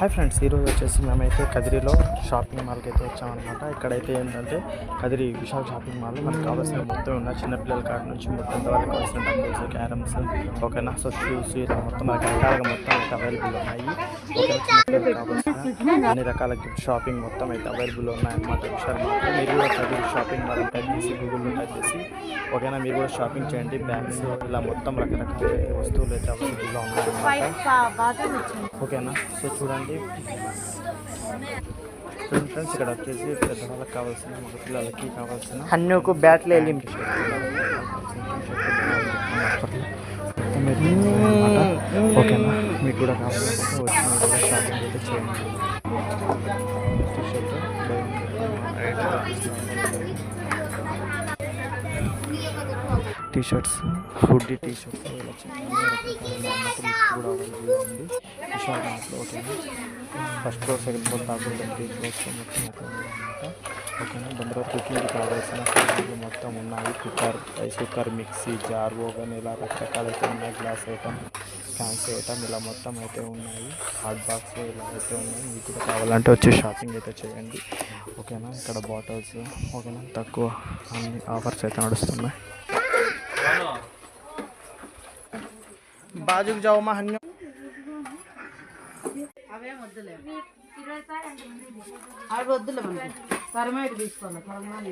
Hi friends, ఈరోజు వచ్చేసి మేమైతే కదిరిలో షాపింగ్ మాల్కి అయితే వచ్చామన్నమాట. ఇక్కడైతే ఏంటంటే కదిరి విశాల్ షాపింగ్ మాల్ మనకు కావాల్సిన మొత్తం ఉన్న చిన్నపిల్లల కాడ నుంచి మొత్తం వాళ్ళకి కావాల్సిన డంబుల్స్, క్యారమ్స్, ఓకేనా, సో షూస్ ఇలా మొత్తం రకరకాలుగా మొత్తం అయితే అవైలబుల్ ఉన్నాయి. ఓకేనా, చిన్నపిల్లలకు కావాల్సిన అన్ని రకాల గిఫ్ట్ షాపింగ్ మొత్తం అయితే అవైలబుల్ ఉన్నాయన్నమాట విశాల్ మాల్. మీరు కూడా కదిరి షాపింగ్ మాల్ టైప్ చేసి గూగుల్లో టైప్ చేసి ఓకేనా మీరు కూడా షాపింగ్ చేయండి. బ్యాగ్స్ ఇలా మొత్తం రకరకాల వస్తువులు అయితే అవైలబుల్గా ఉన్నాయన్నమాట. ఓకేనా, సో చూడండి ఫ్రెండ్స్, ఇక్కడ వచ్చేసి పెద్దవాళ్ళకి కావాల్సిన మగ పిల్లలకి కావాల్సిన హన్నుకు బ్యాట్లు వెళ్ళి ఓకేనా మీకు కూడా కావాలనుకుంటే వచ్చి మీరు కూడా షాపింగ్ అయితే చేయండి. టీషర్ట్స్, హుడ్డీ టీషర్ట్స్ ఇలా కూడా అవైలబుల్ ఉంది విశాల్ మార్ట్లో. ఓకేనా, ఫస్ట్ ఫ్లోర్, సెకండ్ ఫ్లోర్ కాకుండా 3 ఫ్లోర్స్ మొత్తం అనమాట. ఓకేనా, దాని తర్వాత కుకింగ్కి కావాల్సిన సామాన్లు మొత్తం ఉన్నాయి. Rice cooker, mixie jar, oven ఇలా రకరకాలు అయితే ఉన్నాయి. గ్లాస్ ఐటమ్, ఫ్యాన్సీ ఐటమ్ ఇలా మొత్తం అయితే ఉన్నాయి. హాట్ బాక్స్ ఇలా అయితే ఉన్నాయి. మీకు కూడా కావాలంటే వచ్చి షాపింగ్ అయితే చేయండి. ఓకేనా, ఇక్కడ బాటిల్స్ ఓకేనా తక్కువ అన్ని ఆఫర్స్ అయితే నడుస్తున్నాయి. బాజుకు జావు మా హన్య అవి వద్దులే మనకి పరమైట్ తీసుకోవాలి. పరమాలు